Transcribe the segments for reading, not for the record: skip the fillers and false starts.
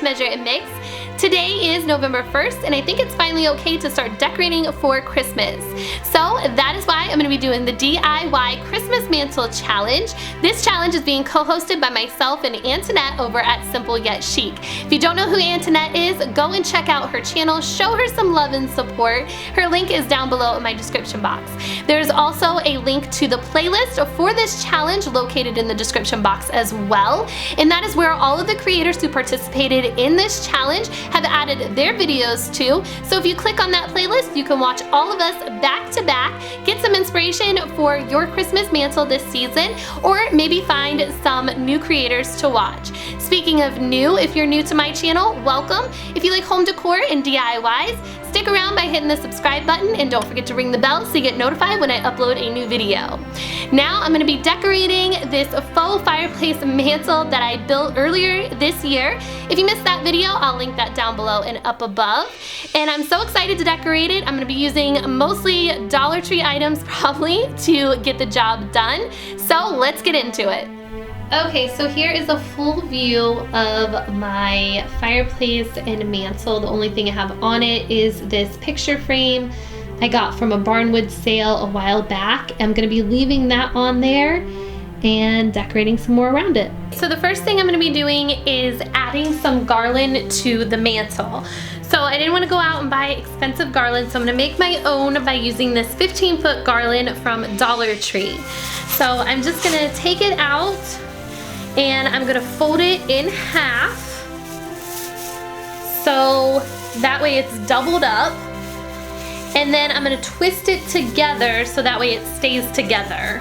to measure and mix. Today is November 1st, and I think it's finally okay to start decorating for Christmas. So that is why I'm going to be doing the DIY Christmas Mantle Challenge. This challenge is being co-hosted by myself and Antoinette over at Simple Yet Chic. If you don't know who Antoinette is, go and check out her channel, show her some love and support. Her link is down below in my description box. There's also a link to the playlist for this challenge located in the description box as well, and that is where all of the creators who participated in this challenge have added their videos to. So if you click on that playlist, you can watch all of us back to back, get some inspiration for your Christmas mantle this season, or maybe find some new creators to watch. Speaking of new, if you're new to my channel, welcome. If you like home decor and DIYs, stick around by hitting the subscribe button, and don't forget to ring the bell so you get notified when I upload a new video. Now I'm going to be decorating this faux fireplace mantle that I built earlier this year. If you missed that video, I'll link that down below and up above. And I'm so excited to decorate it. I'm going to be using mostly Dollar Tree items probably to get the job done. So let's get into it. Okay, so here is a full view of my fireplace and mantle. The only thing I have on it is this picture frame I got from a barnwood sale a while back. I'm going to be leaving that on there and decorating some more around it. So the first thing I'm going to be doing is adding some garland to the mantle. So I didn't want to go out and buy expensive garland, so I'm going to make my own by using this 15-foot garland from Dollar Tree. So I'm just going to take it out and I'm going to fold it in half so that way it's doubled up, and then I'm going to twist it together so that way it stays together.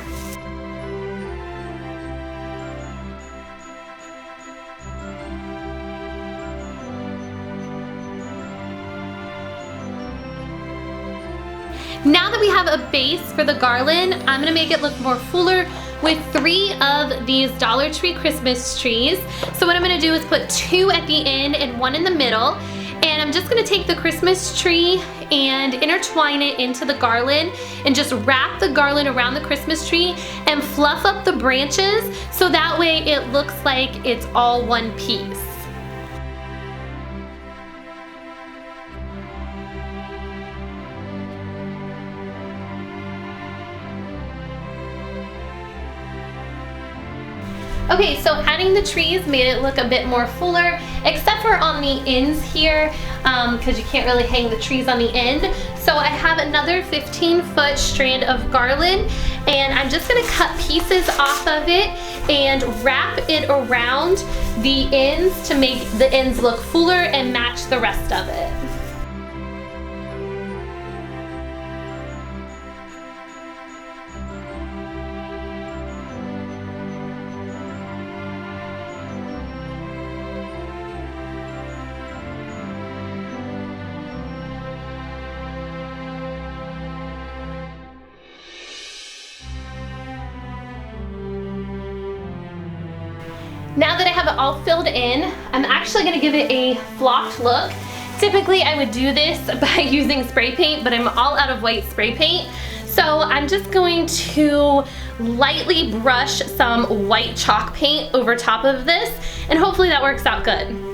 Now that we have a base for the garland, I'm going to make it look more fuller with 3 of these Dollar Tree Christmas trees. So what I'm going to do is put 2 at the end and 1 in the middle. And I'm just going to take the Christmas tree and intertwine it into the garland and just wrap the garland around the Christmas tree and fluff up the branches so that way it looks like it's all one piece. Okay, so adding the trees made it look a bit more fuller, except for on the ends here, because you can't really hang the trees on the end. So I have another 15-foot strand of garland, and I'm just going to cut pieces off of it and wrap it around the ends to make the ends look fuller and match the rest of it. Now that I have it all filled in, I'm actually going to give it a flocked look. Typically I would do this by using spray paint, but I'm all out of white spray paint. So I'm just going to lightly brush some white chalk paint over top of this, and hopefully that works out good.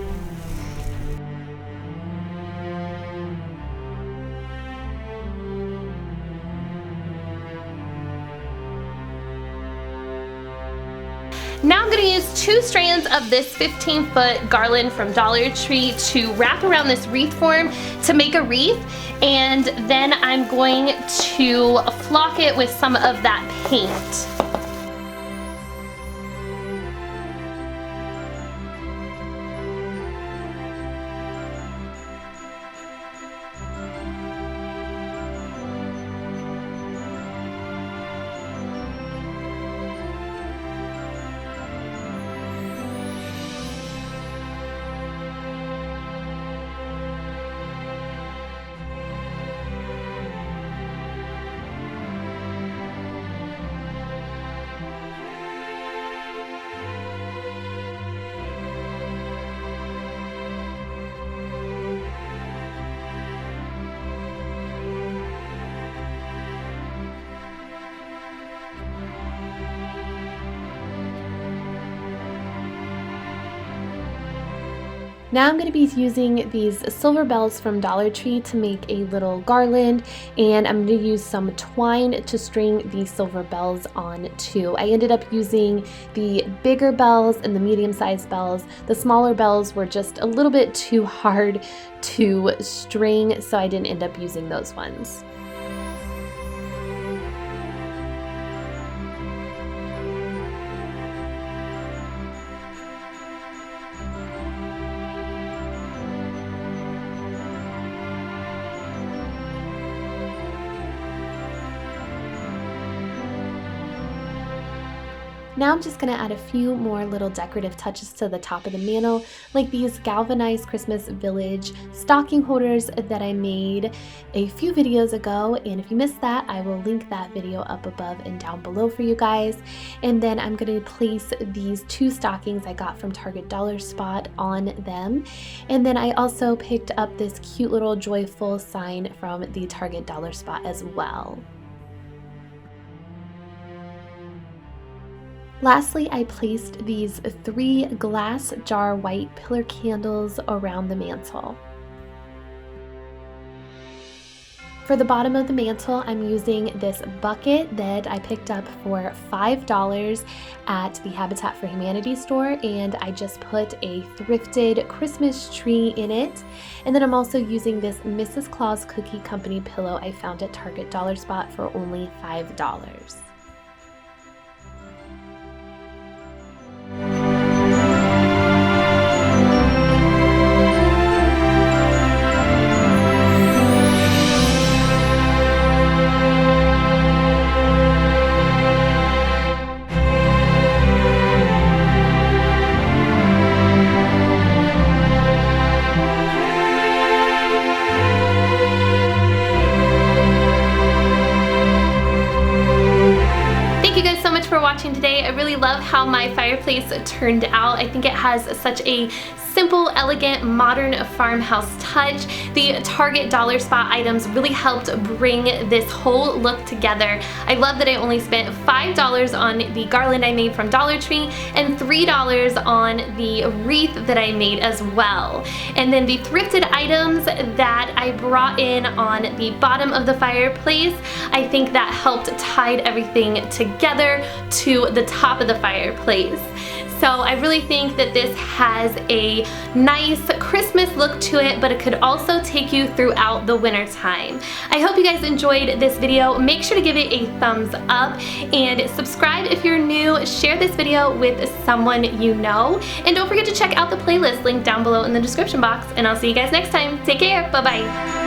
Now I'm going to use 2 strands of this 15-foot garland from Dollar Tree to wrap around this wreath form to make a wreath, and then I'm going to flock it with some of that paint. Now I'm going to be using these silver bells from Dollar Tree to make a little garland, and I'm going to use some twine to string these silver bells on too. I ended up using the bigger bells and the medium-sized bells. The smaller bells were just a little bit too hard to string, so I didn't end up using those ones. Now I'm just going to add a few more little decorative touches to the top of the mantle, like these galvanized Christmas Village stocking holders that I made a few videos ago, and if you missed that, I will link that video up above and down below for you guys. And then I'm going to place these 2 stockings I got from Target Dollar Spot on them, and then I also picked up this cute little joyful sign from the Target Dollar Spot as well. Lastly, I placed these 3 glass jar white pillar candles around the mantle. For the bottom of the mantle, I'm using this bucket that I picked up for $5 at the Habitat for Humanity store, and I just put a thrifted Christmas tree in it. And then I'm also using this Mrs. Claus Cookie Company pillow I found at Target Dollar Spot for only $5. For watching today. I really love how my fireplace turned out. I think it has such a simple, elegant, modern farmhouse touch. The Target Dollar Spot items really helped bring this whole look together. I love that I only spent $5 on the garland I made from Dollar Tree and $3 on the wreath that I made as well. And then the thrifted items that I brought in on the bottom of the fireplace, I think that helped tide everything together to the top of the fireplace. So I really think that this has a nice Christmas look to it, but it could also take you throughout the winter time. I hope you guys enjoyed this video. Make sure to give it a thumbs up and subscribe if you're new. Share this video with someone you know. And don't forget to check out the playlist linked down below in the description box. And I'll see you guys next time. Take care. Bye-bye.